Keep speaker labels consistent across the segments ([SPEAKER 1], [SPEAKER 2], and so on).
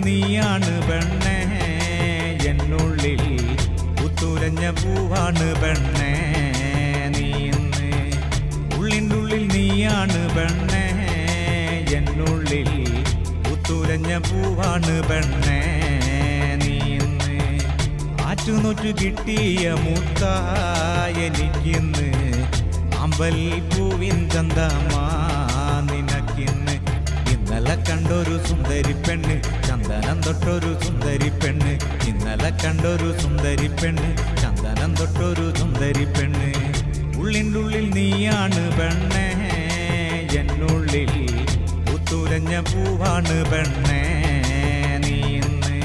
[SPEAKER 1] നീയാണ് പെണ്ണേ എന്നുള്ളിൽ പുത്തുലഞ്ഞ പൂവാണ് പെണ്ണേ നീ ഇന്ന് ഉള്ളിനുള്ളിൽ നീയാണ് പെണ്ണേ എന്നുള്ളിൽ പുത്തുലഞ്ഞ പൂവാണ് പെണ്ണേ നീ ഇന്ന് ആറ്റുനോറ്റു കിട്ടിയ മുത്തായെനിക്കിന്ന് അമ്പൽ പൂവിൻ ചന്തമാ നിനക്കിന്ന് ഇന്നലെ കണ്ടൊരു സുന്ദരി പെണ്ണ് ചന്ദനം തൊട്ടൊരു സുന്ദരി പെണ്ണ് ഇന്നലെ കണ്ടൊരു സുന്ദരി പെണ്ണ് ചന്ദനം തൊട്ടൊരു സുന്ദരി പെണ്ണ് ഉള്ളിൻ്റെ ഉള്ളിൽ നീയാണ് പെണ്ണേ എന്നുള്ളിൽ പുത്തുലഞ്ഞ പൂവാണ് പെണ്ണേ നീ ഇന്ന്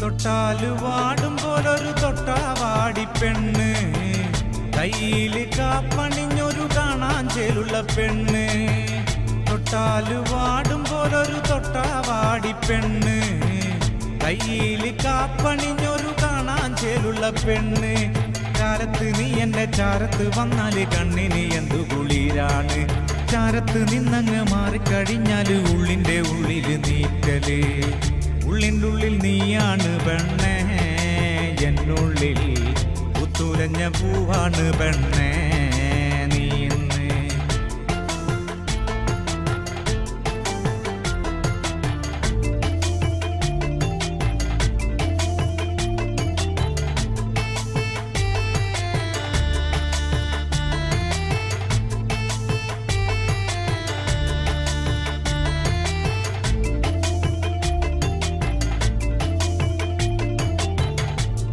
[SPEAKER 1] തൊട്ടാല് വാടും പോലൊരു തൊട്ടാവാടി പെണ്ണ് കയ്യില് കാപ്പണിഞ്ഞൊരു കാണാൻ ചേലുള്ള പെണ്ണ് തൊട്ടാല് വാടും പോലൊരു തൊട്ടാവാടി പെണ്ണ് കയ്യില് കാപ്പണിഞ്ഞൊരു കാണാൻ ചേലുള്ള പെണ്ണ് ചാരത്ത് നീ എന്റെ ചാരത്ത് വന്നാല് കണ്ണിന് എന്തു കുളിരാണ് ചാരത്ത് നിന്നങ്ങ് മാറിക്കഴിഞ്ഞാല് ഉള്ളിന്റെ ഉള്ളില് നീക്കല് ഉള്ളിൻ്റെ ഉള്ളിൽ നീയാണ് പെണ്ണേ എന്നുള്ളിൽ പുത്തുലഞ്ഞ പൂവാണ് പെണ്ണേ നീ ഇന്ന്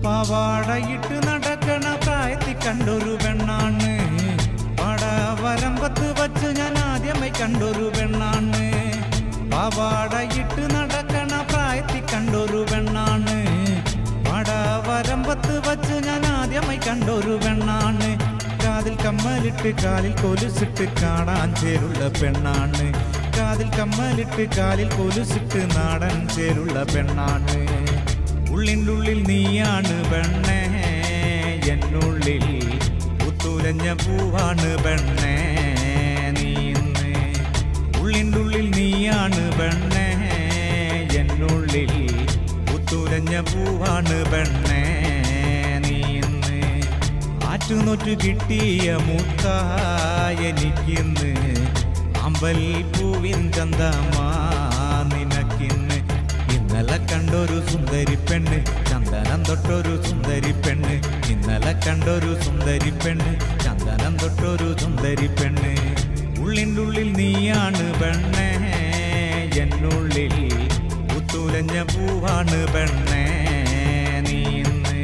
[SPEAKER 1] പാവാടയിട്ട് നടക്കണ പ്രായത്തിൽ കണ്ടൊരു പെണ്ണാണ് പാടവരമ്പത്ത് വച്ച് ഞാൻ ആദ്യമായി കണ്ടൊരു പെണ്ണാണ് പാവാടയിട്ട് നടക്കണ പ്രായത്തിൽ കണ്ടൊരു പെണ്ണാണ് പാടവരമ്പത്ത് വച്ച് ഞാൻ ആദ്യമായി കണ്ടൊരു പെണ്ണാണ് കാതിൽ കമ്മലിട്ട് കാലിൽ കൊലുസിട്ട് കാണാൻ ചേരുള്ള പെണ്ണാണ് കാതിൽ കമ്മലിട്ട് കാലിൽ കൊലുസിട്ട് നാടൻ ചേരുള്ള പെണ്ണാണ് ഉള്ളിൻ്റെ ഉള്ളിൽ നീയാണ് പെണ്ണേ എന്നുള്ളിൽ പുത്തുലഞ്ഞ പൂവാണ് പെണ്ണേ നീ ഇന്ന് ഉള്ളിൻ്റെ ഉള്ളിൽ നീയാണ് പെണ്ണേ എന്നുള്ളിൽ പുത്തുലഞ്ഞ പൂവാണ് പെണ്ണേ നീ ഇന്ന് ആറ്റുനോറ്റു കിട്ടിയ മുത്തായെനിക്കിന്ന് അമ്പൽ പൂവിൻ ചന്തമാ നിനക്കിന്ന് ഇന്നലെ കണ്ടൊരു സുന്ദരി പെണ്ണ് ചന്ദനം തൊട്ടൊരു സുന്ദരി പെണ്ണ് ഇന്നലെ കണ്ടൊരു സുന്ദരി പെണ്ണ് ചന്ദനം തൊട്ടൊരു സുന്ദരി പെണ്ണ് ഉള്ളിൻ്റെ ഉള്ളിൽ നീയാണ് പെണ്ണേ എന്നുള്ളിൽ പുത്തുലഞ്ഞ പൂവാണ് പെണ്ണേ നീ ഇന്ന്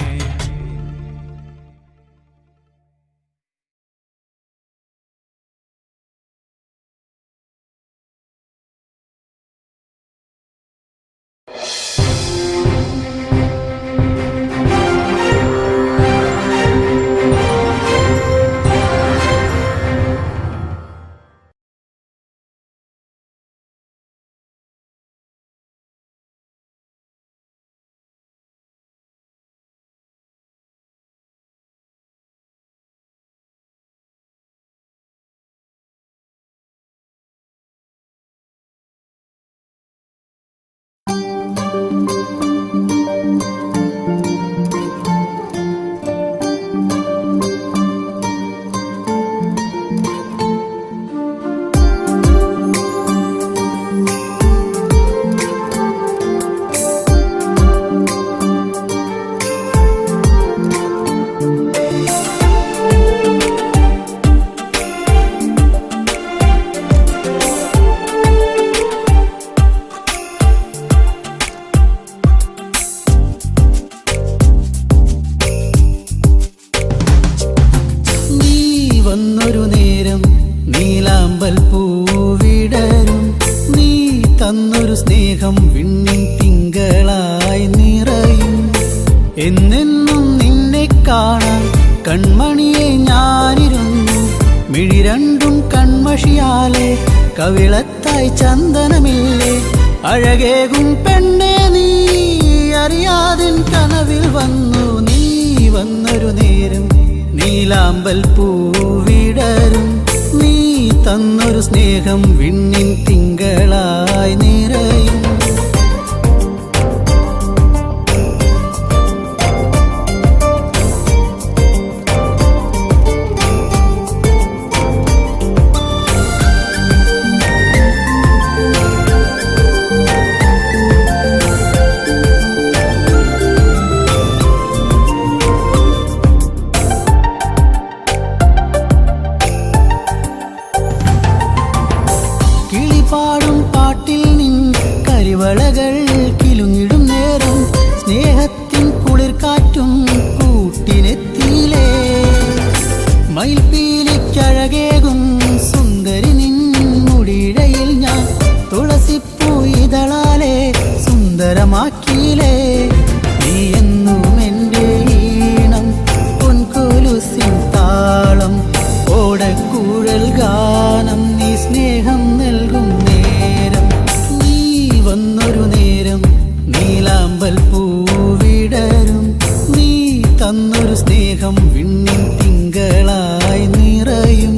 [SPEAKER 2] തന്നൊരു സ്നേഹം വിണ്ണിൻ തിങ്കളായി നിറയും. എന്നെന്നും നിന്നെ കാണാൻ കൺമണിയെ ഞാനിരുന്നു. മിഴി രണ്ടും കൺമഷിയാലെ കവിളത്തായി ചന്ദനമില്ലേ അഴകേകും പെണ്ണെ നീ അറിയാതിൻ കനവിൽ വന്നു നീ വന്നൊരു നേരം നീലാമ്പൽ പൂവിടരും നീ തന്നൊരു സ്നേഹം വിണ്ണിൻ തിങ്കളായി നിറയും പാടും പാട്ടിൽ നിൻ കരിവളകൾ കിലുങ്ങിടും നേരം സ്നേഹത്തിൻ കുളിർക്കാറ്റും കൂട്ടിനെത്തിയിലേ മയിൽപ്പീലിക്കഴകേകും സുന്ദരി നിൻ മുടിയിഴയിൽ ഞാൻ തുളസിപ്പൂ ഇതളാലെ സുന്ദരമാക്കിയിലേ നീ എന്നും എൻ്റെ ഈണം പൊൻകൊലുസിൻ താളം ഓടക്കൂഴൽ ഗാനം നീ സ്നേഹം നൽകും നേരം നീ വന്നൊരു നേരം നീലാമ്പൽ പൂവിടരും നീ തന്നൊരു സ്നേഹം വിണ്ണിൻ തിങ്കളായി നിറയും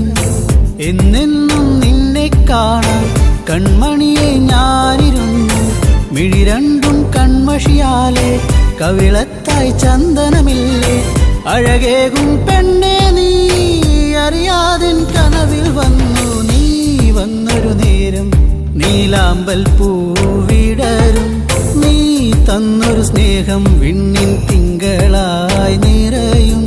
[SPEAKER 2] എന്നെന്നും നിന്നെ കാണാൻ കൺമണിയെ ഞാനിരുന്നു മിഴി രണ്ടും കൺമഷിയാലെ കവിളത്തായി ചന്ദനമില്ലേ അഴകേകും പെണ്ണെ നീ അറിയാതിൻ കനവിൽ വന്നു നീ വന്നൊരു നേരം നീലാമ്പൽ പൂവിടരും നീ തന്നൊരു സ്നേഹം വിണ്ണിൻ തിങ്കളായി നിറയും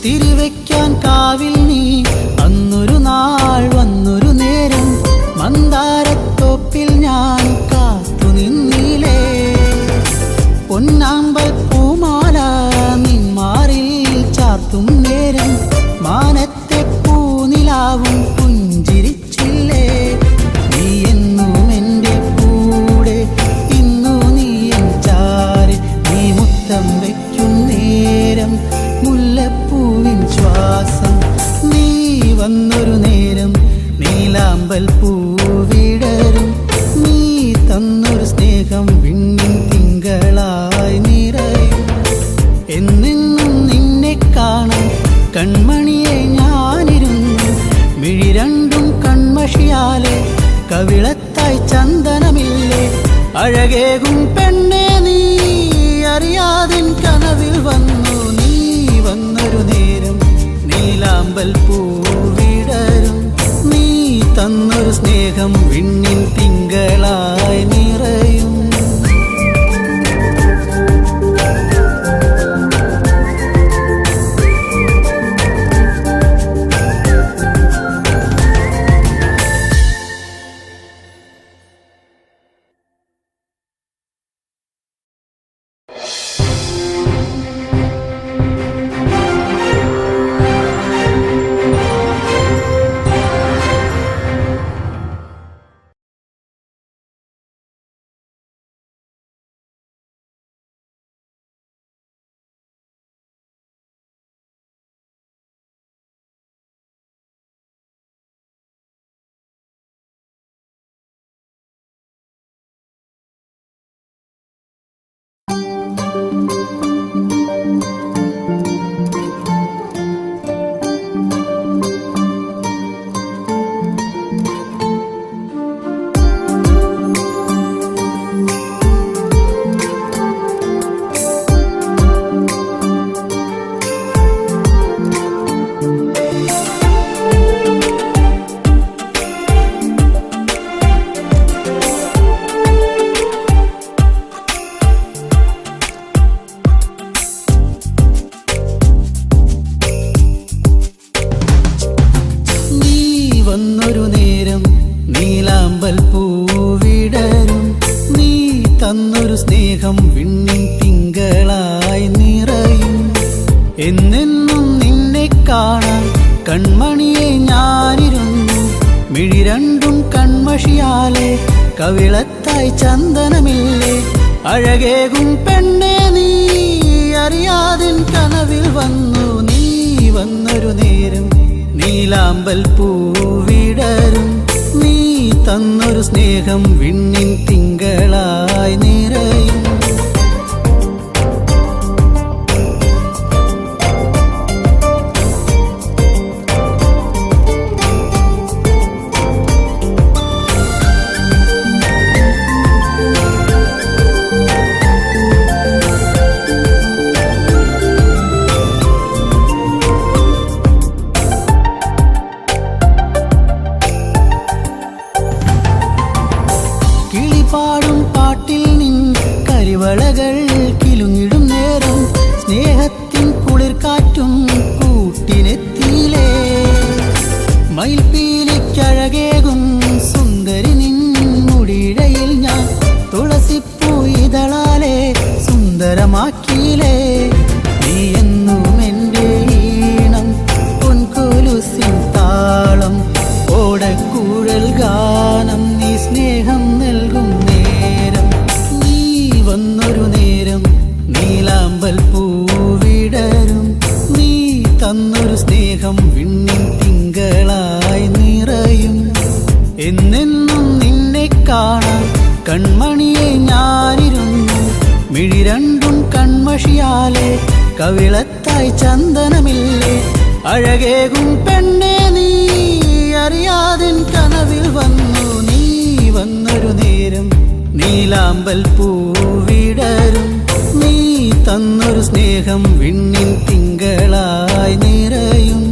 [SPEAKER 2] തിരിവെക്കാൻ കാവിൽ നീ അന്നൊരു നാൾ വന്നൊരു നേരം മന്ദാരത്തോപ്പിൽ ഞാൻ കാത്തു നിന്നിലേ പൊന്നാമ്പൽ പൂമാല നിന്മാറിൽ ചാർത്തും നേരം മാനത്തെ പൂനിലാവും പുഞ്ചിരിച്ചില്ലേ നീ എന്നും എൻ്റെ കൂടെ ഇന്നു നീ എൻ ചാരെ നീ മുത്തം വയ്ക്കും നേരം മുല്ലപ്പൂവിൻ ശ്വാസം നീ വന്നൊരു നേരം നീലാമ്പൽ പൂവിടരും നീ തന്നൊരു സ്നേഹം വിണ്ണിൻ തിങ്കളായി നിറയും എന്നെന്നും നിന്നെ കാണാൻ കൺമണിയെ ഞാനിരുന്നു മിഴി രണ്ടും കൺമഷിയാലെ കവിളത്തായി ചന്ദനമില്ലേ അഴകേകും പെണ്ണെ നീ അറിയാതിൻ കനവിൽ വന്നു നീ വന്നൊരു നേരം നീലാമ്പൽ പൂവിടരും നീ തന്നൊരു സ്നേഹം വിണ്ണിൻ തിങ്കളായി നിറയും വന്നൊരു നേരം നീലാമ്പൽ പൂവിടരും നീ തന്നൊരു സ്നേഹം വിണ്ണിൻ തിങ്കളായി നിറയും. എന്നെന്നും നിന്നെ കാണാൻ കൺമണിയെ ഞാനിരുന്നു. മിഴി രണ്ടും കൺമഷിയാലെ കവിളത്തായി ചന്ദനമില്ലേ. അഴകേകും പെണ്ണെ നീ അറിയാതിൻ കനവിൽ വന്നു. നീ വന്നൊരു നേരം നീലാമ്പൽ പൂവിടരും. നീ തന്നൊരു സ്നേഹം വിണ്ണിൻ തിങ്കളായി നിറയും. പാടും പാട്ടിൽ നിൻ കരിവളകൾ കിലുങ്ങിടും നേരം സ്നേഹത്തിൻ കുളിർക്കാറ്റും കൂട്ടിനെത്തിയിലേ. മയിൽപ്പീലിക്കഴകേകും സുന്ദരി നിൻ മുടിയിഴയിൽ ഞാൻ തുളസിപ്പൂ ഇതളാലെ സുന്ദരമാക്കിയിലേ. നീ എന്നും എൻ്റെ ഈണം പൊൻകൊലുസിൻ താളം ഓടക്കൂഴൽ ഗാനം. നീ സ്നേഹം നൽകും നേരം നീ വന്നൊരു നേരം നീലാമ്പൽ പൂവിടരും. നീ തന്നൊരു സ്നേഹം വിണ്ണിൻ തിങ്കളായി നിറയും. എന്നെന്നും നിന്നെ കാണാൻ കൺമണിയെ ഞാനിരുന്നു. മിഴി രണ്ടും കൺമഷിയാലെ കവിളത്തായി ചന്ദനമില്ലേ. അഴകേകും പെണ്ണെ നീ അറിയാതിൻ കനവിൽ വന്നു. നീ വന്നൊരു നേരം നീലാമ്പൽ പൂവിടരും. നീ തന്നൊരു സ്നേഹം വിണ്ണിൻ തിങ്കളായി നിറയും.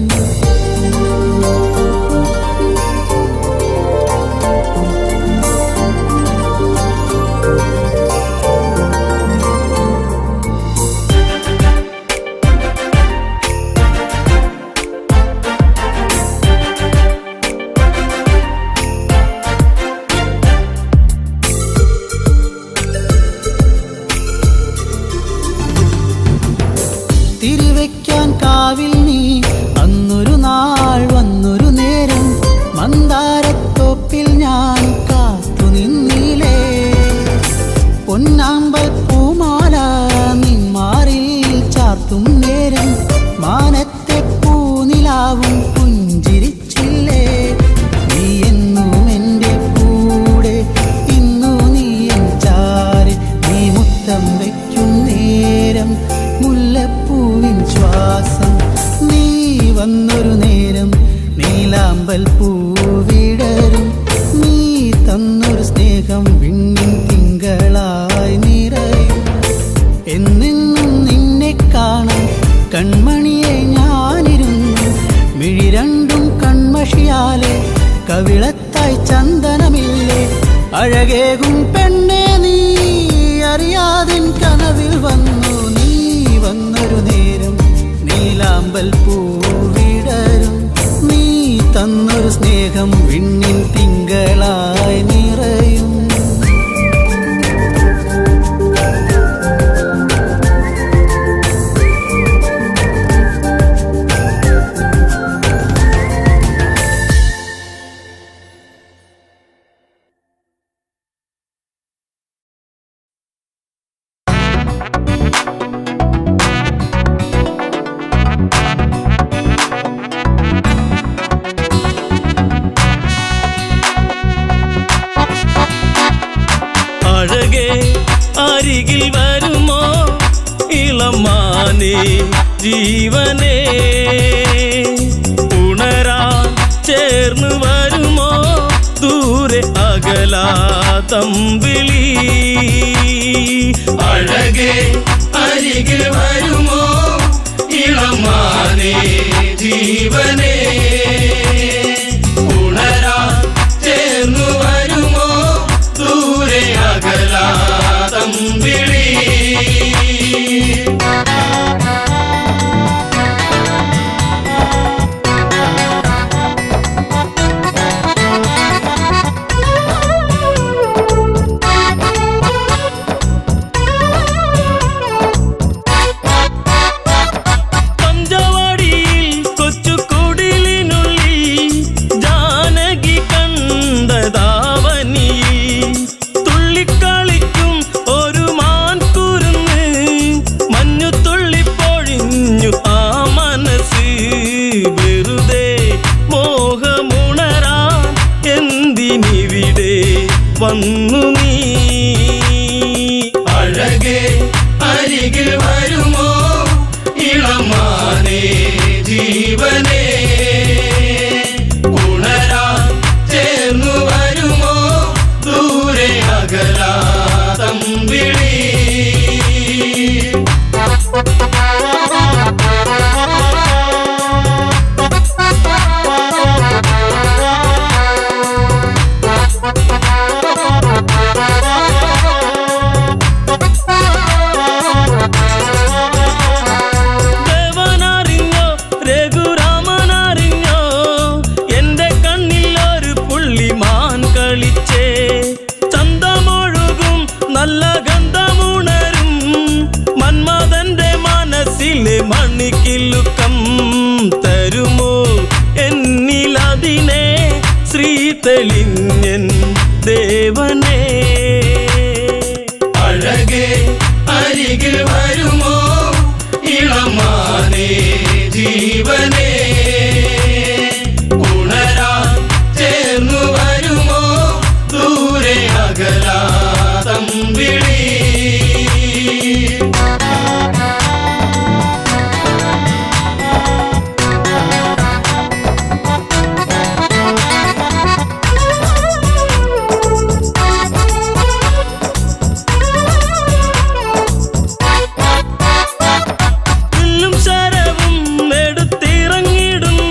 [SPEAKER 2] തിരിവെക്കാൻ കാവിൽ നീ അന്നൊരു നാൾ വന്നൊരു നേരം മന്ദാരത്തോപ്പിൽ ഞാൻ കാത്തു നിന്നിലേ. പൊന്നാമ്പൽ പൂമാല നിന്മാറിൽ ചാർത്തും നേരം മാനത്തെ പൂനിലാവും പുഞ്ചിരിച്ചില്ലേ. നീ എന്നും എൻ്റെ കൂടെ ഇന്നു നീ എൻ ചാരെ. നീ മുത്തം വയ്ക്കും നേരം മുല്ലപ്പൂവിൻ ശ്വാസം. നീ വന്നൊരു നേരം നീലാമ്പൽ പൂവിടരും. നീ തന്നൊരു സ്നേഹം വിണ്ണിൻ തിങ്കളായി നിറയും. എന്നെന്നും നിന്നെ കാണാൻ കൺമണിയെ ഞാനിരുന്നു. മിഴി രണ്ടും കൺമഷിയാലെ കവിളത്തായി ചന്ദനമില്ലേ. അഴകേകും പെണ്ണെ നീ അറിയാതിൻ കനവിൽ വന്നു. നീ വന്നൊരു നേരം നീലാമ്പൽ പൂവിടരും. നീ തന്നൊരു സ്നേഹം വിണ്ണിൻ തിങ്കളായി നിറയും.
[SPEAKER 3] അരികിൽ വരുമോ ഇളമാനേ ജീവനേ. ഉണരാൻ ചേർന്ന് വരുമോ ദൂരെ അകലാതമ്പിളി. അഴകേ അരികിൽ വരുമോ ഇളമാനേ ജീവനേ. ഉണരാൻ ചേർന്ന് വരുമോ ദൂരെ അകലാതമ്പിളി.
[SPEAKER 4] വന്നു നീ.
[SPEAKER 3] അഴകേ അരികിൽ വരുമോ ഇളമാനേ ജീവനേ, ഉണരാൻ ചേർന്നു വരുമോ ദൂരെ അകലാതം വിളി.
[SPEAKER 4] ദേവനറിഞ്ഞോ രഘുരാമനറിഞ്ഞോ എന്റെ കണ്ണിൽ ഒരു പുള്ളിമാൻ കളിച്ചേ. ചന്തമൊഴുകും നല്ല ഗന്ധമുണരും മന്മഥന്റെ മനസ്സിലെ മണിക്കിലുക്കം തരുമോ എന്നിലതിനെ ശ്രീ തെളിഞ്ഞൻ ദേവനേ.
[SPEAKER 3] അഴകേ അരികിൽ വരുമോ ഇളമാനേ ജീവനേ, ഉണരാൻ ചേർന്നു വരുമോ ദൂരെ അകലാതം വിളി.
[SPEAKER 4] വില്ലും ശരവും എടുത്തിറങ്ങിടുന്നു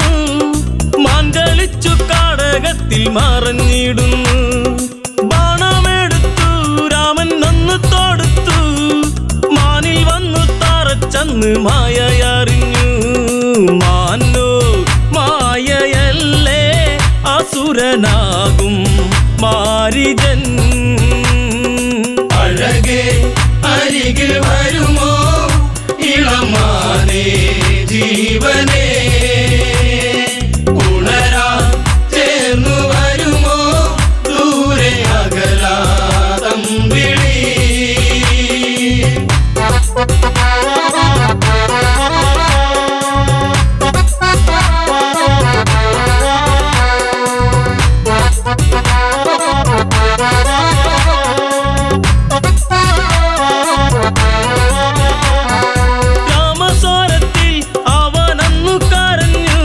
[SPEAKER 4] മാൻകളിച്ചു കാടകത്തിൽ മറഞ്ഞിടുന്നു. ബാണമെടുത്തു രാമൻ നന്നു തൊടുത്തു മാനിൽ വന്നു തറച്ചന്ന് മായയറിഞ്ഞു. മാനോ മായയല്ലേ അസുരനാകും മാരിജൻ.
[SPEAKER 3] അഴകേ അരികിൽ വരുമോ ഇളമാനേ ജീവനേ, ഉണരാൻ ചേർന്നു വരുമോ ദൂരെ അകലാതം വിളി.
[SPEAKER 4] രാമസ്വരത്തിൽ അവനന്നു കരഞ്ഞു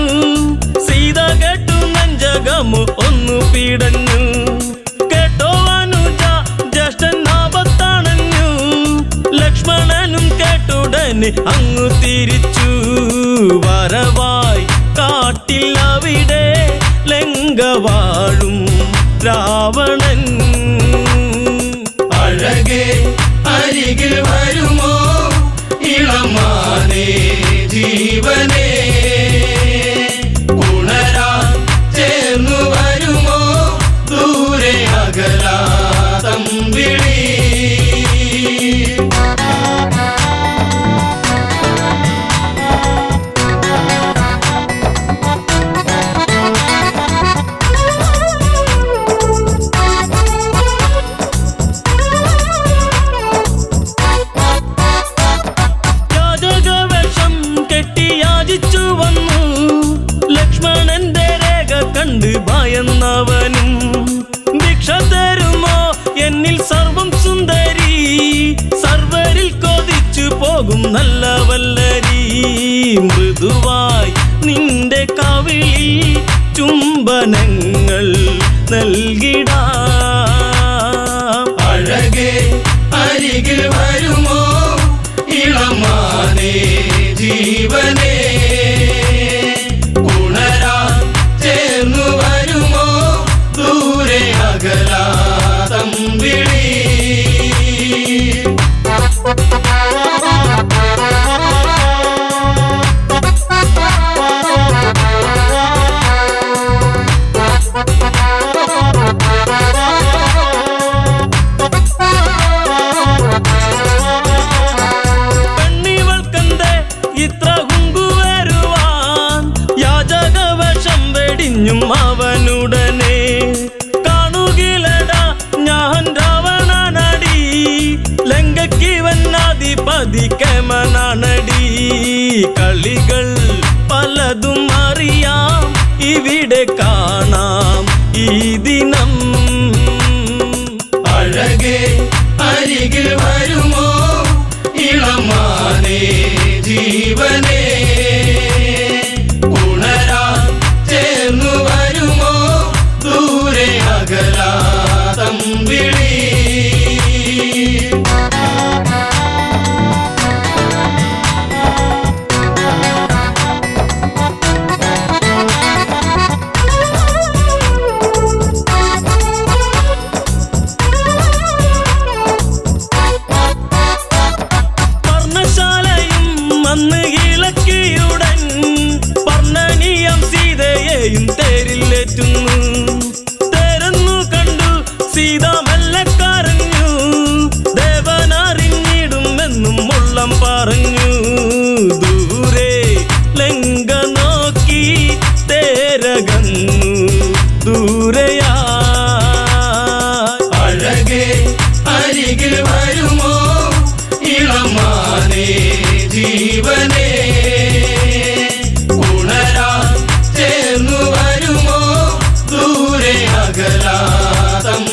[SPEAKER 4] സീത കേട്ടു നെഞ്ചകമു ഒന്നു പിടഞ്ഞു. കേട്ടോ അനുജ ജ്യേഷ്ഠൻ ആപത്തണഞ്ഞു ലക്ഷ്മണനും കേട്ടുടനെ അങ്ങു തിരിച്ചു. വരവായി കാട്ടിൽ അവിടെ ലങ്ക വാഴും രാവണൻ.
[SPEAKER 3] അഴകേ അരികിൽ വരുമോ ഇളമാനേ ജീവനേ, ഉണരാൻ ചേർന്നു വരുമോ ദൂരെ അകലാതം വിളി.
[SPEAKER 4] യാചകവേഷം കെട്ടി യാചിച്ചു വന്നു ലക്ഷ്മണന്റെ രേഖ കണ്ട് ഭയന്നവനും. ഭിക്ഷ തരുമോ എന്നിൽ സർവം സുന്ദരി, സർവരിൽ കൊതിച്ചു പോകും നല്ല വല്ലരി. മൃദുവായി നിന്റെ കവിളിൽ ചുംബനങ്ങൾ നൽകിടാം.
[SPEAKER 3] അഴകേ അരികിൽ വരുമോ ഇളമാനേ ജീവനേ, ഉണരാൻ ചേർന്നു വരുമോ ദൂരെ അകലാതം വിളി.
[SPEAKER 4] പെണ്ണിവൾക്കെന്തേ ഇത്ര കുങ്കുവരുവാൻ യാചകവേഷം വെടിഞ്ഞും അവനുടനെ. കാണുകിലടാ ഞാൻ രാവണനടി ലങ്കയ്ക്കിവനാധിപതി കേമനാണടി. കളികൾ പലതും അറിയാം ഇവിടെ കാണാം ഈ ദിനം.
[SPEAKER 3] അരികിൽ വരുമോ ഇളമാനേ ജീവനേ ഉണരാൻ ചേർന്നു വരുമോ ദൂരെ അകലാതമ്പിളി
[SPEAKER 4] അന്ന് ഇളക്കിയുടൻ പർണനീയം സീതയെയും തേരിലേറ്റുന്നു. തേരെന്നു കണ്ടു സീത മെല്ലെ കരഞ്ഞു. ദേവനറിഞ്ഞിടുമെന്നും ഉള്ളം പറഞ്ഞു. ദൂരെ ലങ്ക നോക്കി തേരകന്നു ദൂരയാ.
[SPEAKER 3] അഴകേ അരികിൽ വരുമോ ഇളമാനേ ജീവനേ ഉണരാൻ ചേർന്നു വരുമോ ദൂരെ അകലാതമ്പിളി.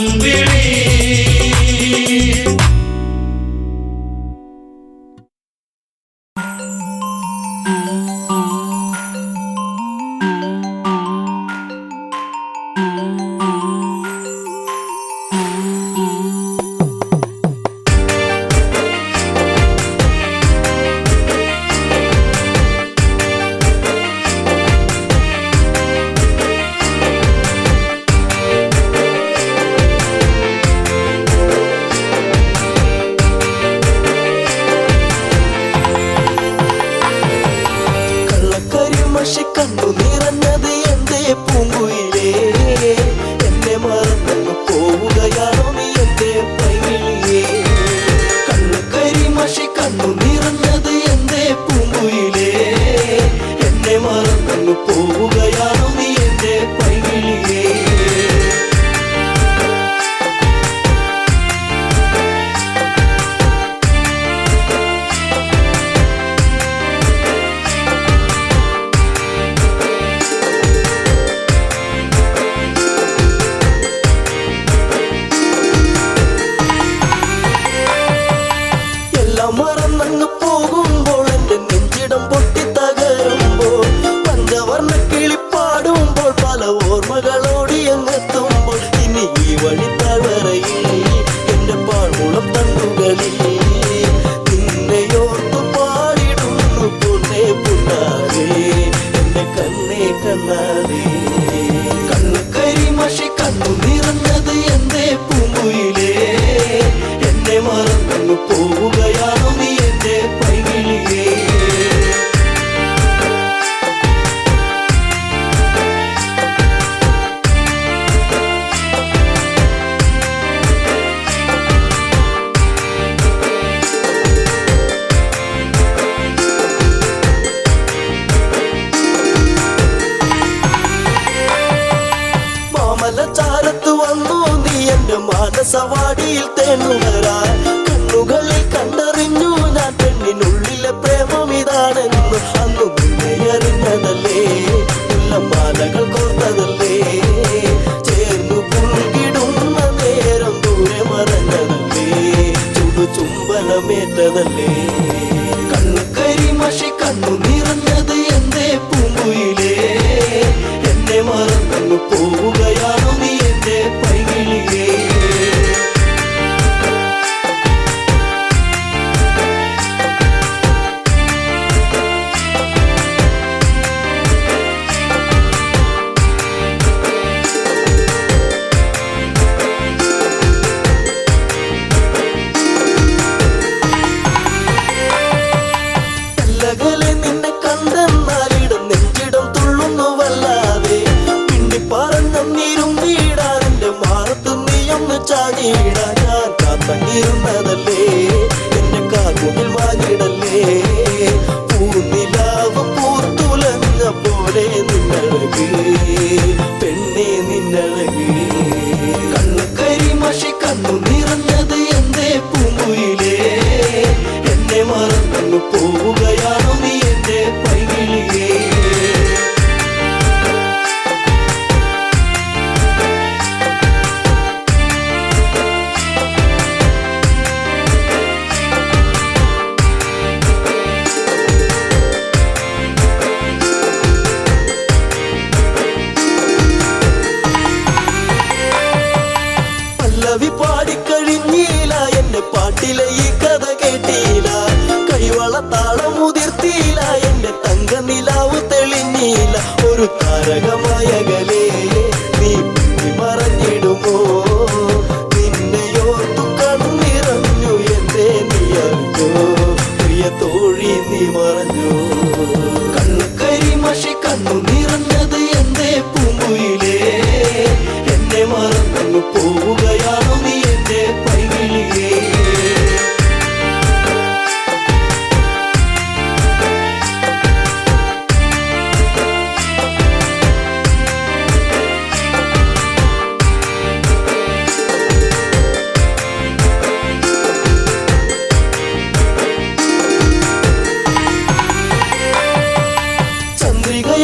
[SPEAKER 5] കണ്ണു നിറഞ്ഞത് എന്റെ പൂങ്കുയിലേ, എന്നെ മറന്നു പോവുകയാണോ നീ എന്റെ പൈകിളിയേ. കണ്ണുകരിമഷി കണ്ണു നിറഞ്ഞത് എന്റെ പൂങ്കുയിലേ, എന്നെ മറന്നു പോവുകയാണോ നീ എന്റെ പൈകിളിയേ. മറന്നങ്ങ് പോകുമ്പോൾ എന്റെ നെഞ്ചിടം പൊട്ടിത്തകരുമ്പോൾ പഞ്ചവർണ്ണ കിളിപ്പാടുമ്പോൾ പല ഓർമ്മകളോടി അങ്ങെത്തുമ്പോൾ ഇനി ഈ വഴി താഴ്വരയിൽ എന്റെ പാഴ്മുളം തണ്ടുകളിൽ നിന്നെയോർത്തു പാടിടുന്നു പൊന്നേ പുണ്ണാരേ എന്റെ കണ്ണേ കണ്ണാരേ. കണ്ണുകരിമഷി കണ്ണു നിറഞ്ഞത് എന്റെ പൂങ്കുയിലേ, എന്നെ മറന്നു പോവുകയാണോ നീ എന്റെ പൈകിളിയേ. മാമലച്ചാരത്ത് വന്നു നീ എന്റെ മാനസവാടിയിൽ തേനുകരാൻ. കണ്ണുകളിൽ കണ്ടറിഞ്ഞു ഞാൻ പെണ്ണിനുള്ളിലെ പ്രേമം ഇതാണെന്ന്. അന്നു നിന്നെ അറിഞ്ഞതല്ലേ, മാലകൾ കോർത്തതല്ലേ, ചേർന്നു പുൽകിടുന്ന നേരം ദൂരെ മറഞ്ഞതല്ലേ, ചുംബനമേറ്റതല്ലേ. കണ്ണുകരിമഷി കണ്ണു നിറഞ്ഞത് എന്റെ പൂങ്കുയിലേ, എന്നെ മറന്നു പോവുകയാണോ നീ എന്റെ പൈകിളിയേ. നിന്നെ കണ്ടെന്നാലിടം നെഞ്ചിടം തുള്ളുന്നു വല്ലാതെ. പിണ്ടി പറഞ്ഞിരും വീടാൻ എന്റെ മാറത്ത് നീയൊന്ന് ചാടിയിടാൻ. ഞാൻ കാത്തങ്ങിരുന്നതല്ലേ, എന്റെ കാർമുകിൽ വാങ്ങിടല്ലേ. പൂനിലാവ് പൂത്തുലഞ്ഞ പോലെ നിന്നഴക് പെണ്ണേ നിന്നഴക്. കണ്ണുകരിമഷി കണ്ണു നിറഞ്ഞത് എന്റെ പൂങ്കുയിലേ, എന്നെ മറന്നു പോവുകയാണോ നീ എന്റെ പൈകിളിയേ. താരകമായകലേ നീ മറഞ്ഞിടുമോ നിന്നെയോർത്തു കണ്ണിറഞ്ഞു എന്തേ നീ അറിഞ്ഞോ പ്രിയ തോഴി നീ മറഞ്ഞോ കണ്ണു കരിമഷി കണ്ണു നിറഞ്ഞത് എന്തേ പൂങ്കുയിലേ എന്നെ മറന്നു പോവുകയാണോ നീ എന്റെ പൈകിളിയേ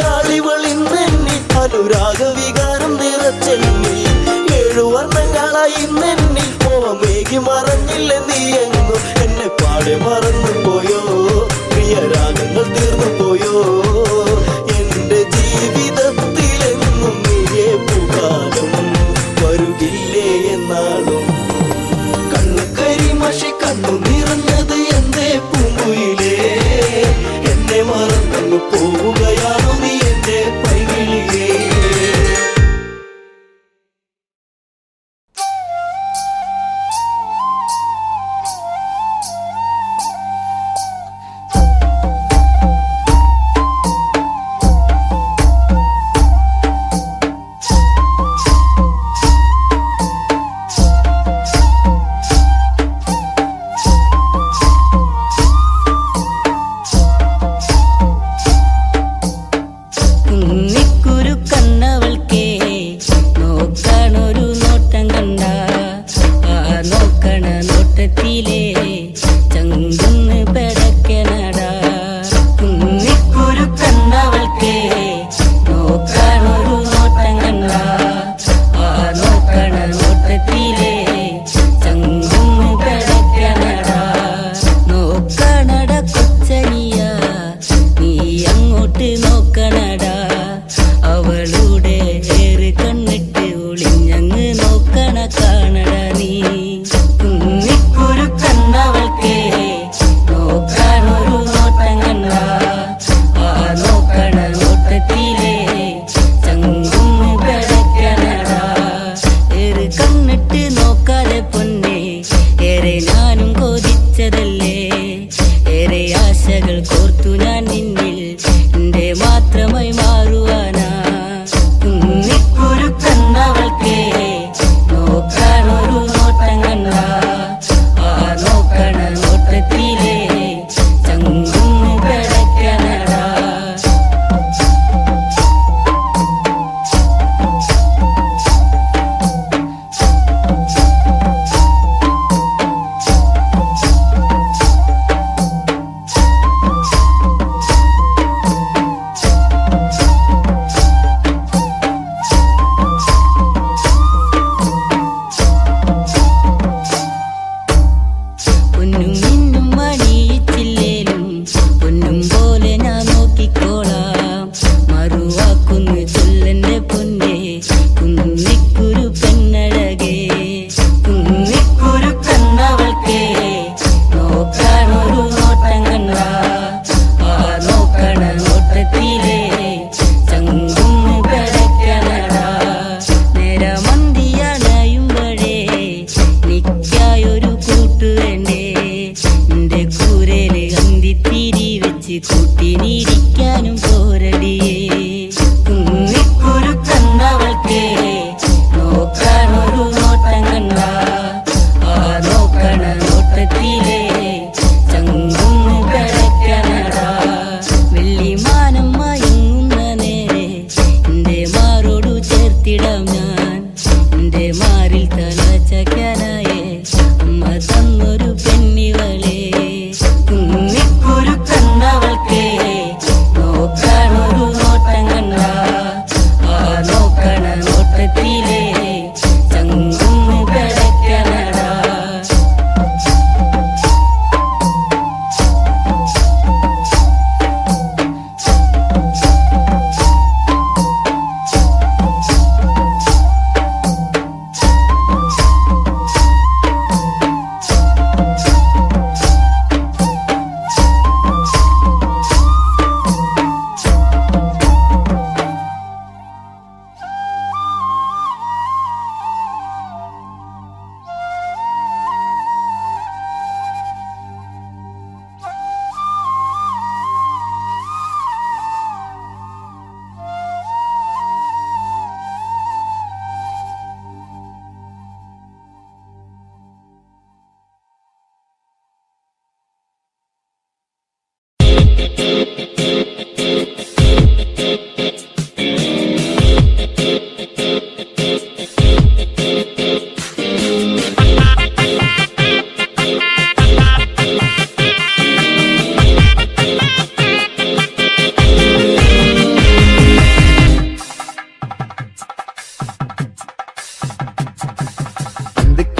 [SPEAKER 5] ചന്ദ്രികയാളിവളിന്നെന്നി അനുരാഗവികാരം നിറച്ചെന്നി 7 വർണ്ണങ്ങളായി ഇന്നെന്നി മോഹമേകി മറഞ്ഞില്ല നീ എങ്ങോ എന്നെ പാടെ മറന്നു പോയോ പ്രിയരാഗങ്ങൾ തീർന്നു പോയോ എന്റെ ജീവിതത്തിലെന്നും നീയേ പൂക്കാലം വരുകില്ലേ എന്നാളും കണ്ണു കരിമഷി കണ്ണു നിറഞ്ഞത് എന്തേ പൂങ്കുയിലേ എന്നെ മറന്നു പോവുകയാണോ നീ എന്റെ പൈകിളിയേ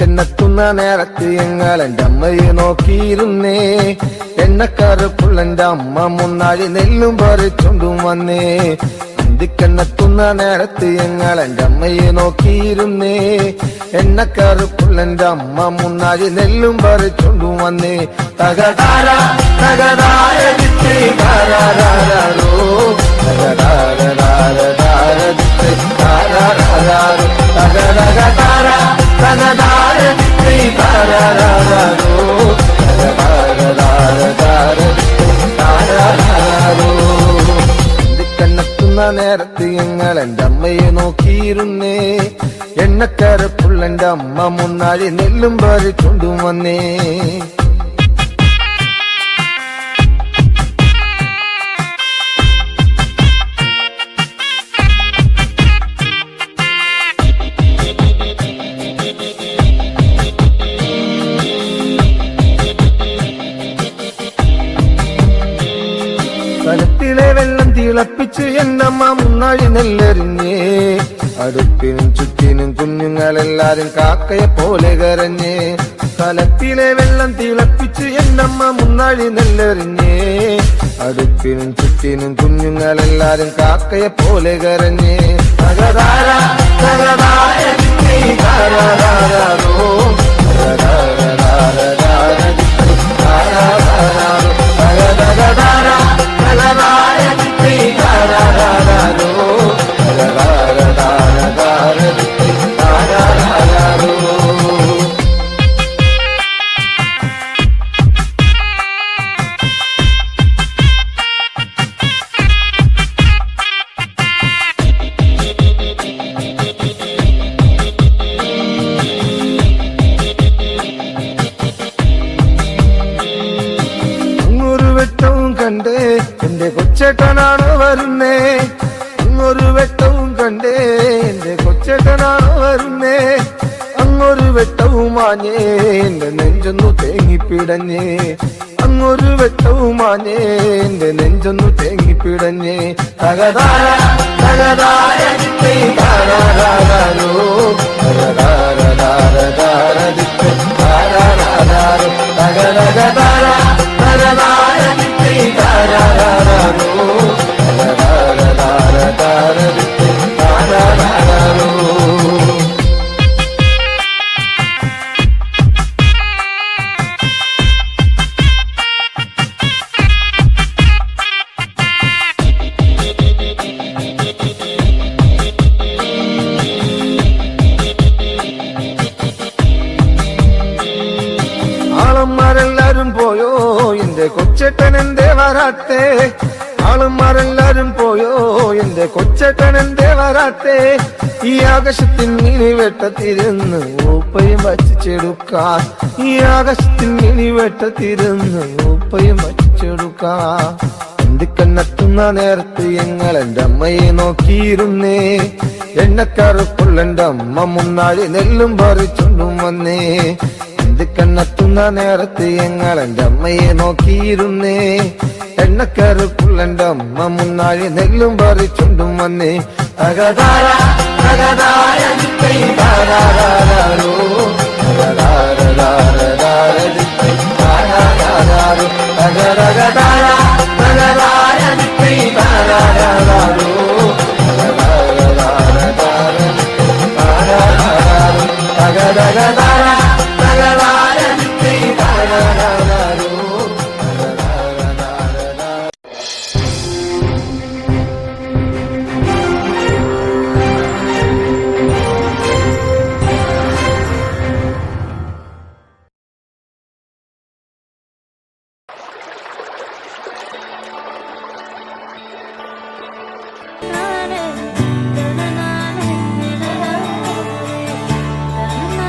[SPEAKER 6] അന്തിക്കെന്നെത്തുന്ന നേരത്ത് ഞങ്ങൾ എൻ്റെ അമ്മയെ നോക്കിയിരുന്നേ. എണ്ണക്കറുപ്പുള്ളെൻ്റെ അമ്മ മുന്നാഴി നെല്ലും പറിച്ചൊണ്ടും വന്നേ. അന്തിക്കെന്നെത്തുന്ന നേരത്ത് ഞങ്ങൾ എൻ്റെ അമ്മയെ നോക്കിയിരുന്നേ. എണ്ണക്കറുപ്പുള്ളെൻ്റെ അമ്മ മുന്നാഴി നെല്ലും പറിച്ചൊണ്ടും വന്നേ. തകതാര തകതാര ദിത്തേ താരാരാരോ തകതാര ദിത്തേ താരാരാരോ തകതകതാര തകതാര ദിത്തേ താരാരാരോ തകതാര ദിത്തേ താരാരാരോ. കണ്ണെത്തുന്ന നേരത്ത് ഞങ്ങൾ എൻ്റെ അമ്മയെ നോക്കിയിരുന്നേ. എണ്ണക്കരപ്പുള്ളെൻ്റെ അമ്മ മുന്നാഴി നെല്ലും പറിച്ചൊണ്ടും വന്നേ. കലത്തിലെ വെള്ളം തിളപ്പിച്ച് എന്നമ്മ മുന്നാഴി നെല്ലെറിഞ്ഞേ. അടുപ്പിനും ചുറ്റിനും കുഞ്ഞുങ്ങളെല്ലാരും കാക്കയെ പോലെ കരഞ്ഞേ. കലത്തിലെ വെള്ളം തിളപ്പിച്ച് എന്നമ്മ മുന്നാഴി നെല്ലെറിഞ്ഞേ. അടുപ്പിനും ചുറ്റിനും കുഞ്ഞുങ്ങളെല്ലാരും കാക്കയെ പോലെ കരഞ്ഞേ. തകതാര തകതാര ദിത്തേ താരാരാരോ തകതാര ദിത്തേ താരാരാരോ തകതകതാര തകതാര ദിത്തേ താരാരാരോ തകതാര ദിത്തേ താരാരാരോ. കണ്ടേ എന്റെ കൊച്ചേട്ടനാണോ വരുന്നേ. അങ്ങൊരു വെട്ടവും കണ്ടേ എന്റെ കൊച്ചേട്ടനാണോ വരുന്നേ. അങ്ങൊരു വെട്ടവും മാഞ്ഞേ എന്റെ നെഞ്ചൊന്നു തേങ്ങിപ്പിടഞ്ഞേ. അങ്ങൊരു വെട്ടവും മാഞ്ഞേ എന്റെ നെഞ്ചൊന്നു തേങ്ങിപ്പിടഞ്ഞേ. തകതാര തകതാര ദിത്തേ താരാരാരോ തകതാര ദിത്തേ താരാരാരോ തകതകതാര തകതാര ദിത്തേ താരാരാരോ തകതാര ദിത്തേ താരാരാരോ. ആളന്മാരെല്ലാരും പോയോ എന്റെ കൊച്ചേട്ടൻ എന്തേ വരാത്തേ. ആളന്മാരെല്ലാരും പോയോ എന്റെ കൊച്ചേട്ടൻ എന്തേ വരാത്തേ. ഈ ആകാശത്തിൽ ഇനി വെട്ടത്തിരുന്ന് ഊപ്പയും വച്ചിച്ചെടുക്കാൻ. ഈ ആകാശത്തിൽ ഇനി വെട്ടത്തിരുന്ന് ഊപ്പയും വച്ചിച്ചെടുക്കാൻ. അന്തിക്കണ്ണെത്തുന്ന നേരത്ത് ഞങ്ങൾ എൻ്റെ അമ്മയെ നോക്കിയിരുന്നേ. എണ്ണക്കറുപ്പുള്ളെൻ്റെ അമ്മ മുന്നാഴി നെല്ലും പറിച്ചൊണ്ടും വന്നേ. കണ്ണെത്തുന്ന നേരത്ത് ഞങ്ങൾ എൻ്റെ അമ്മയെ നോക്കിയിരുന്നേ. എണ്ണക്കറുപ്പുള്ളെൻ്റെ അമ്മ മുന്നാഴി നെല്ലും പറിച്ചൊണ്ടും വന്നേ. തകതാര തകതാര ദിത്തേ താരാരാരോ തകതാര ദിത്തേ താരാരാരോ തകതകതാര തകതാര ദിത്തേ താരാരാരോ തകതാര ദിത്തേ താരാരാരോ തകതകതാര തകതാര ദിത്തേ താരാരാരോ.
[SPEAKER 7] Na na na na na na na na na na na na na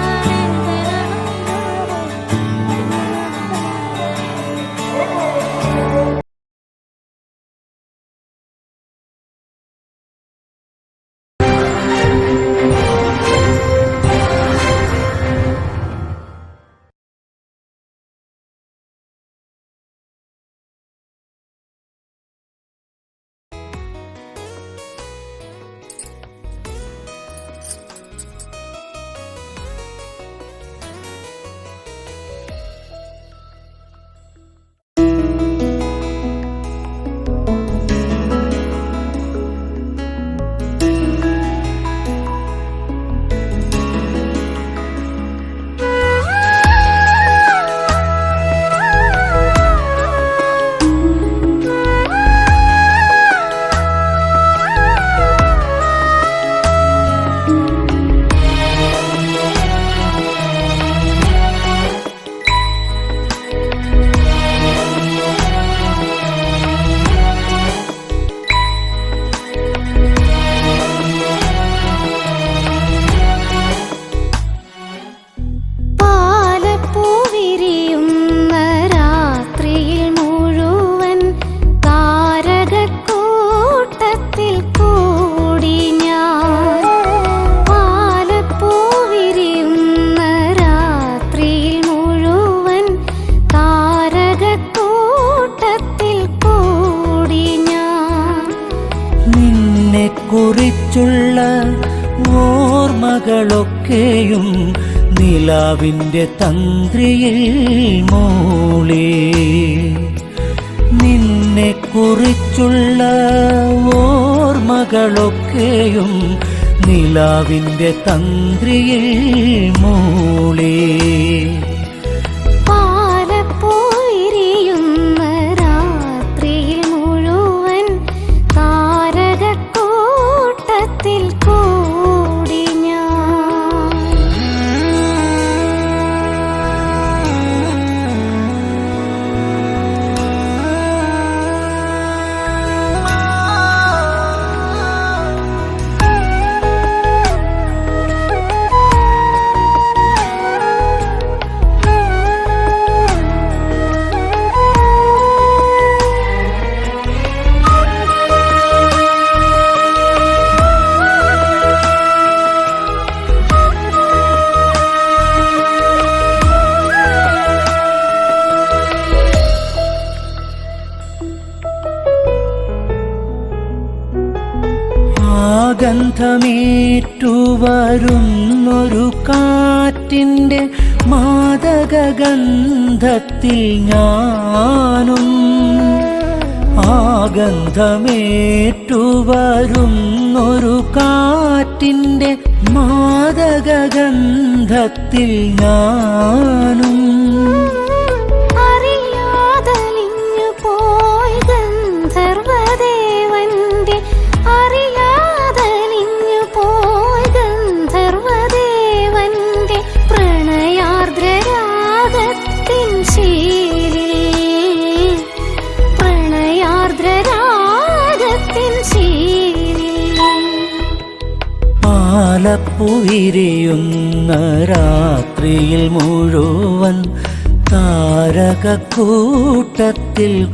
[SPEAKER 7] മകളൊക്കെയും നിലാവിൻ്റെ തന്ത്രിയിൽ മൂളി. നിന്നെ കുറിച്ചുള്ള ഓർമ്മകളൊക്കെയും നിലാവിൻ്റെ തന്ത്രിയിൽ മൂളി.
[SPEAKER 8] പാലപ്പോയിരിയുന്ന രാത്രിയിൽ മുഴുവൻ താരകക്കൂട്ടത്തിൽ കൂടി ഞാൻ.
[SPEAKER 7] ഗന്ധമേറ്റുവരുന്നൊരു കാറ്റിൻ്റെ മാദകഗന്ധത്തിൽ ഞാനും. ഗന്ധമേറ്റുവരുന്നൊരു കാറ്റിൻ്റെ മാദകഗന്ധത്തിൽ ഞാനും.
[SPEAKER 8] അറിയാതലിഞ്ഞു പോയി ഗന്ധർവദേവന്റെ ഗന്ധർവദേവന്റെ പ്രണയാർദ്രരാഗത്തിൻ ശീലിൽ
[SPEAKER 7] പാലപ്പുവിരിയുന്ന രാത്രിയിൽ മുഴുവൻ താരകക്കൂട്ടത്തിൽ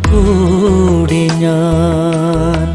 [SPEAKER 7] കൂടി ഞാൻ.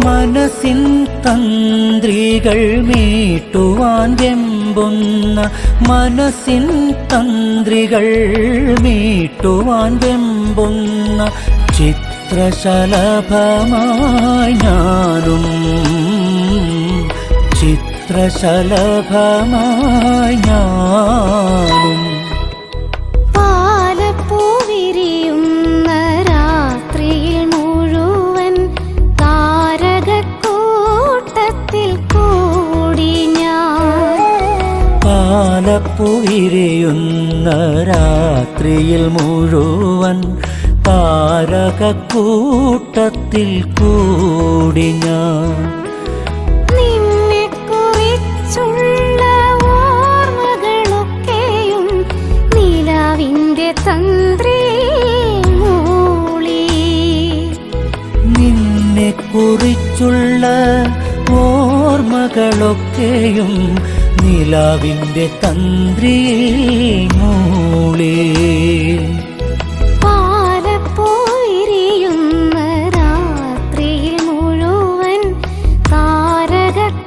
[SPEAKER 7] മനസ്സിൻ തന്ത്രികൾ മീട്ടുവാൻ വെമ്പുന്ന മനസ്സിൻ തന്ത്രികൾ മീട്ടുവാൻ വെമ്പുന്ന ചിത്രശലഭമായി ഞാനും. ചിത്രശലഭമായി ഞാനും.
[SPEAKER 8] പാലപ്പൂവിരിയുന്ന രാത്രിയിൽ മുഴുവൻ താരകക്കൂട്ടത്തിൽ കൂടി ഞാൻ.
[SPEAKER 7] പാലപ്പൂവിരിയുന്ന രാത്രിയിൽ മുഴുവൻ താരകക്കൂട്ടത്തിൽ കൂടി ഞാൻ.
[SPEAKER 8] നിന്നെക്കുറിച്ചുള്ള ഓർമ്മകളൊക്കെയും നിലാവിൻ്റെ തന്ത്രിയിൽ മൂളി.
[SPEAKER 7] നിന്നെക്കുറിച്ചുള്ള ഓർമ്മകളൊക്കെയും നിലാവിൻ്റെ തന്ത്രിയിൽ മൂളി.
[SPEAKER 8] പാലപ്പോയിരിയുന്ന രാത്രിയിൽ മുഴുവൻ താരകക്കൂട്ടത്തിൽ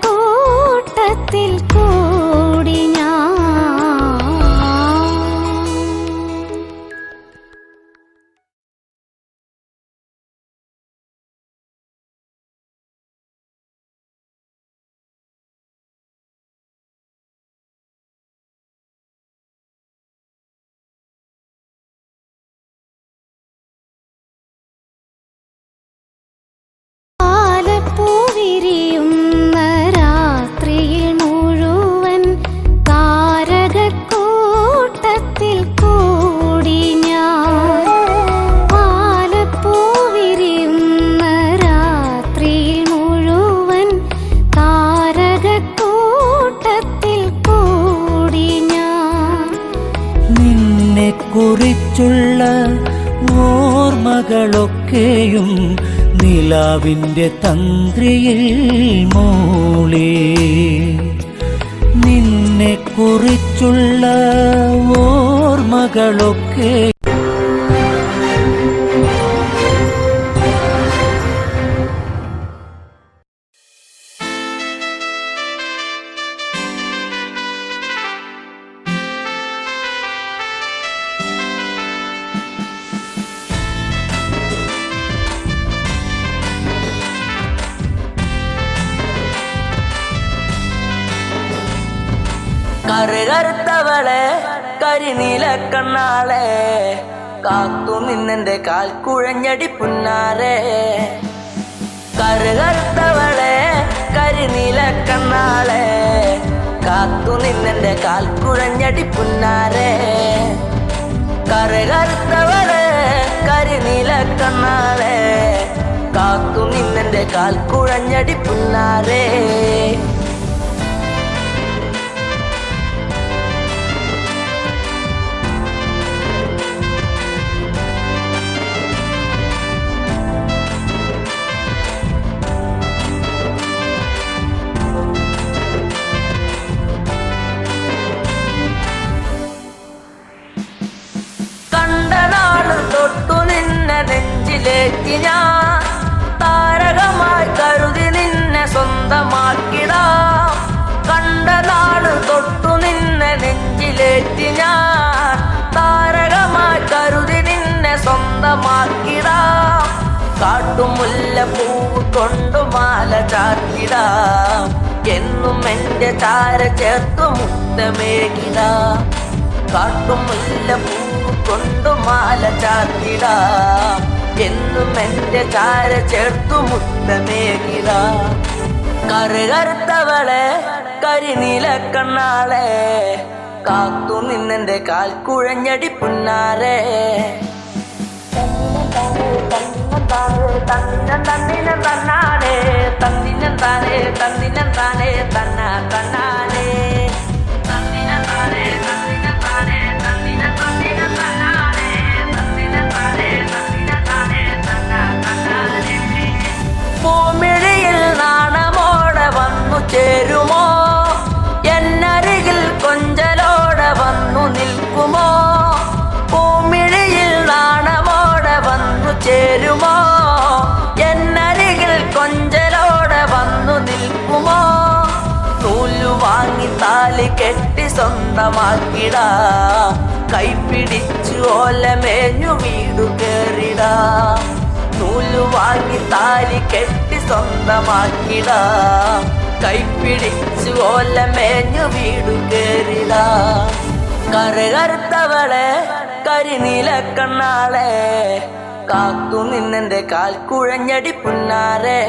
[SPEAKER 8] കൂടി
[SPEAKER 7] കുറിച്ചുള്ള ഓർമ്മകളൊക്കെയും നിലാവിൻ്റെ തന്ത്രിയിൽ മൂളി. നിന്നെ കുറിച്ചുള്ള ഓർമ്മകളൊക്കെ
[SPEAKER 9] കറുകറുത്തവളെ കരിനീല കണ്ണാളെ കാത്തു നിന്നെന്റെ കാൽ കുഴഞ്ഞടി പുന്നാരെ. കറുകറുത്തവളെ കരിനീല കണ്ണാളെ കാത്തു നിന്നെന്റെ കാൽ കുഴഞ്ഞടി പുന്നാരെ. കറുകറുത്തവളെ കരിനീല കണ്ണാളെ കാത്തു നിന്നെന്റെ കാൽ കുഴഞ്ഞടി പുന്നാരെ. തൊട്ടു നിന്നെ നെഞ്ചിലേറ്റി ഞാൻ താരകമായി കരുതി നിന്നെ സ്വന്തമാക്കിടാം. കണ്ട നാട് തൊട്ടു നിന്നെ നെഞ്ചിലേറ്റി ഞാൻ താരകമായി കരുതി നിന്നെ സ്വന്തമാക്കിടാം. കാട്ടുമുല്ല പൂവ് കൊണ്ടു മാല ചാത്തിടാം. എന്നും എന്റെ ചാര ചേർത്തു മുത്തമേകിടാം. കാട്ടുമുല്ല പൂവ് കൊണ്ടു മാല ചാത്തിടാം. എന്നും എന്റെ ചാര ചേർത്തു മുത്തമേകിടാം. കറുകറുത്തവളെ കരിനീല കണ്ണാളെ കാത്തു നിന്നെന്റെ കാൽ കുഴഞ്ഞടി പുന്നാരെ. തന്നിനം തന്നാനേ തന്നിനം താനേ തന്നിനം താനേ തന്ന തന്നാനേ തന്നിനം താനേ തന്നിനം താനേ തന്നിനം തന്നിനം തന്നാനേ തന്നിനം താനേ തന്നിനം താനേ തന്ന തന്നാനേ. പൂമിഴിയിൽ നാണമോടെ വന്നു ചേരുമോ? എന്നരികിൽ കൊഞ്ചലോടെ വന്നു നിൽക്കുമോ? പൂമിഴിയിൽ നാണമോടെ വന്നു ചേരുമോ? എന്നരികിൽ കൊഞ്ചലോടെ വന്നു നിൽക്കുമോ? നൂലു വാങ്ങി താലി കെട്ടി സ്വന്തമാക്കിടാ. കൈപിടിച്ചു ഓലമേഞ്ഞു വീടു കേറിടാ. നൂലു വാങ്ങി താലി കെട്ടി സ്വന്തമാക്കിടാ. കൈപിടിച്ചു ഓലമേഞ്ഞു വീടു കേറിടാ. കറുകറുത്തവളെ കരിനീല കണ്ണാളെ കാത്തു നിന്നെന്റെ കാൽ കുഴഞ്ഞടി പുന്നാരെ.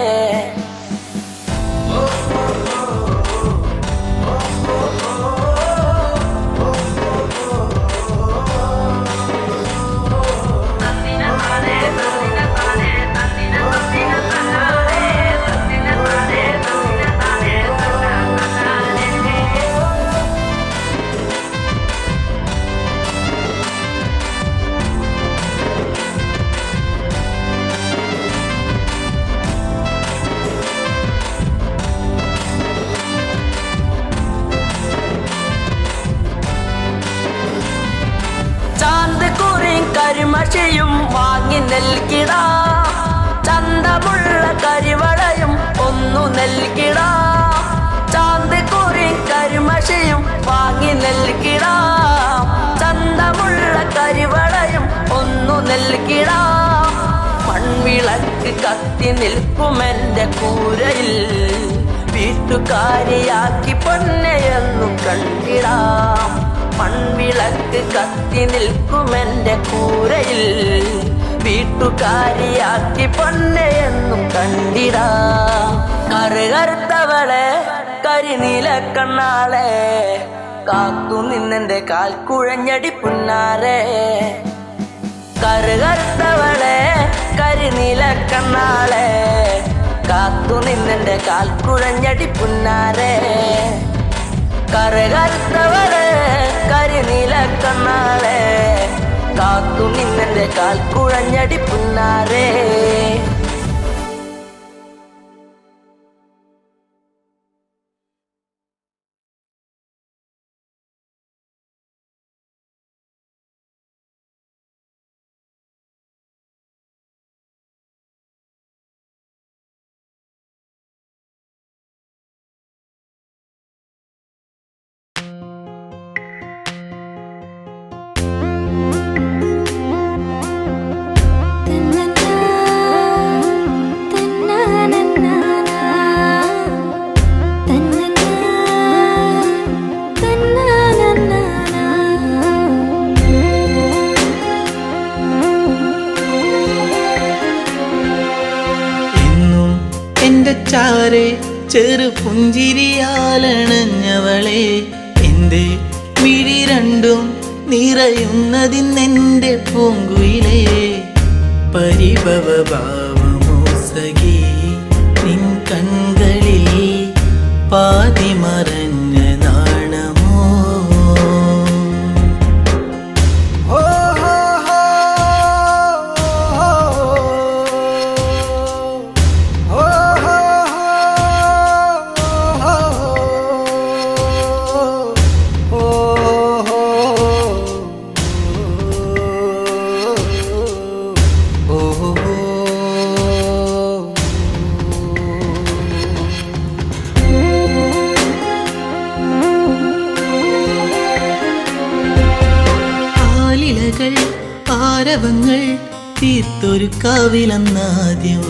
[SPEAKER 9] കരിമഷിയും വാങ്ങി നൽകിടാ. ചന്തമുള്ള കരിവളയും ഒന്നു നൽകിടാ. ചാന്തിക്കുറി കരിമഷിയും വാങ്ങി നൽകിടാ. ചന്തമുള്ള കരിവളയും ഒന്നു നൽകിടാ. മൺവിളക്ക് കത്തി നിൽക്കുമെന്റെ കൂരയിൽ വീട്ടുകാരിയാക്കി പൊന്നെയെന്നു കണ്ടിടാം. മൺവിളക്ക് കത്തി നിൽക്കുമെന്റെ കൂരയിൽ വീട്ടുകാരിയാക്കി പൊന്നെയെന്നും കണ്ടിടാം. കറുകറുത്തവളെ കരിനീല കണ്ണാളെ കാത്തു നിന്നെന്റെ കാൽ കുഴഞ്ഞടി പുന്നാരെ. കറുകറുത്തവളെ കരിനീല കണ്ണാളെ കാത്തു നിന്നെന്റെ കാൽ കുഴഞ്ഞടി പുന്നാരെ. കറുകറുത്തവളെ കരിനീല കണ്ണാളെ കാത്തു നിന്നെന്റെ കാൽ കുഴഞ്ഞടി പുന്നാരേ.
[SPEAKER 2] ചാരെ ചെറു പുഞ്ചിരിയാലണഞ്ഞവളെ എൻ്റെ മിഴി രണ്ടും നിറയുന്നതിന്നെൻ്റെ പൂങ്കുയിലേ. പരിഭവ ഭാവമോ സഖി നിൻ കൺകളിൽ പാതി മറഞ്ഞ നാണമോ. ആരവങ്ങൾ തീർത്തൊരു കാവിലെന്നാദ്യം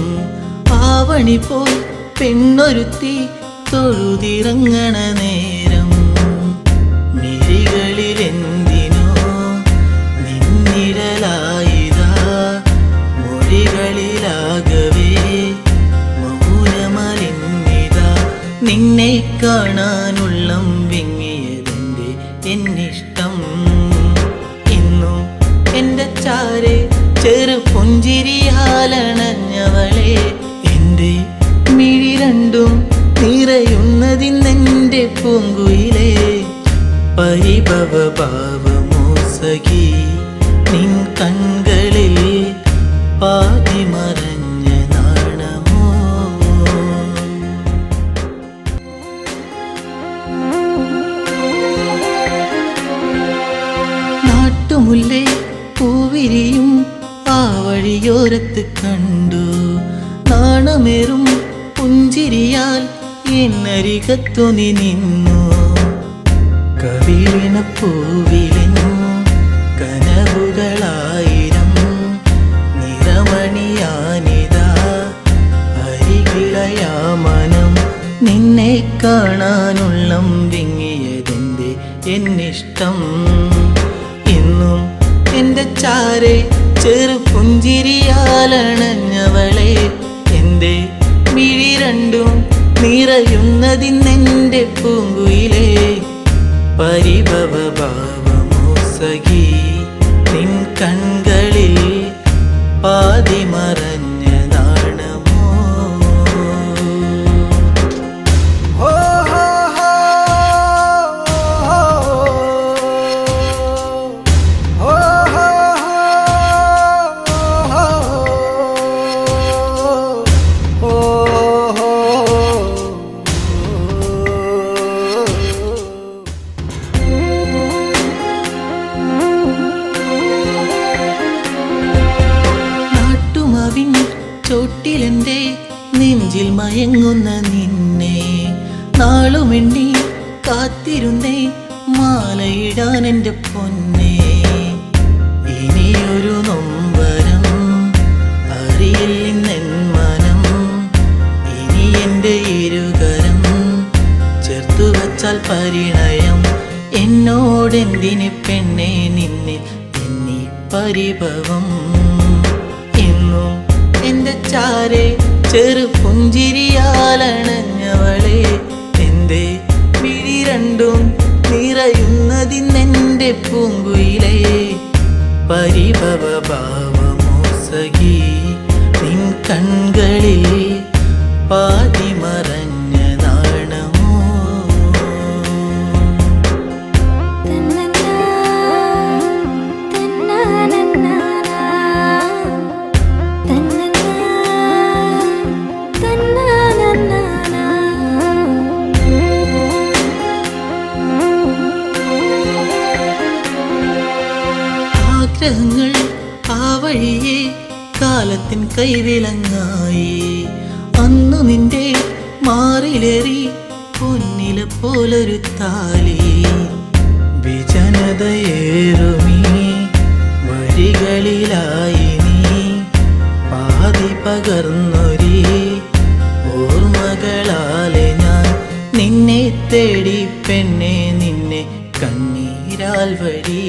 [SPEAKER 2] ആവണി പോൽ പെണ്ണൊരുത്തി തൊഴുതിറങ്ങണ നേരം മിഴികളിലെന്തിനോ നിന്നിഴലായിതാ മൊഴികളിലാകവേ മൗനമലിന്നിതാ. നിന്നെ കാണാനുള്ളം വിങ്ങിയതെന്റെ എന്നിഷ്ടം. ഇന്നും എൻ്റെ ചാരെ ചെറു പുഞ്ചിരിയാലണഞ്ഞവളെ എൻ്റെ മിഴി രണ്ടും നിറയുന്നതിന്നെൻ്റെ പൂങ്കുയിലേ. പരിഭവ ഭാവമോ സഖി നിൻ കൺകളിൽ പാതി മറഞ്ഞ നാണമോ. നാട്ടുമുല്ലേ പൂവിരിയും ആ വഴിയോരത്ത് കണ്ടു നാണമേറും പുഞ്ചിരിയാൽ എന്നരികത്തു നീ നിന്നു. കവിളിന പൂവിലിനു കനവുകളായിരം നിറമണിയാനിതാ അരികിളയാ മനം. നിന്നെ കാണാനുള്ളം വിങ്ങിയതെന്റെ എന്നിഷ്ടം. ഇന്നും എൻ്റെ ചാരെ ചെറു പുഞ്ചിരിയാലണഞ്ഞവളെ എൻ്റെ മിഴി രണ്ടും നിറയുന്നതിന്നെൻ്റെ പൂങ്കുയിലേ. പരിഭവ ഭാവമോ സഖി നിൻ കൺകളിൽ പാതി മറഞ്ഞ നാണമോ. ചോട്ടിലെൻ്റെ നെഞ്ചിൽ മയങ്ങുന്ന നിന്നെ നാളുമെണ്ണി കാത്തിരുന്നേ മാലയിടാൻ എൻ്റെ പൊന്നെ. ഇനിയൊരു നൊമ്പരം അറിയില്ലെന്നെൻ മനം. ഇനി എൻ്റെ ഇരുകരം ചേർത്തു വച്ചാൽ പരിണയം. എന്നോടെന്തിന് പെണ്ണെ നിന്നെ എന്നീ പരിഭവം. എന്നും എൻ്റെ ചാരെ ചെറു പുഞ്ചിരിയാലണഞ്ഞവളെ എൻ്റെ മിഴി രണ്ടും നിറയുന്നതിന്നെൻ്റെ പൂങ്കുയിലേ. പരിഭവ ഭാവമോ സഖി നിൻ കൺകളിൽ പാതി മറഞ്ഞ നാണമോ.
[SPEAKER 8] തന്നന
[SPEAKER 2] കാലത്തിൻ കൈവിലങ്ങായി. അന്നു നിന്റെ മാറിലേറി പൊന്നില പോലൊരു താലി. വിജനതയേറുമീ വഴികളിലായി നീ പാതി പകർന്നൊരി ഓർമ്മകളാലെ ഞാൻ നിന്നെ തേടി പെണ്ണെ നിന്നെ കണ്ണീരാൽ വഴി.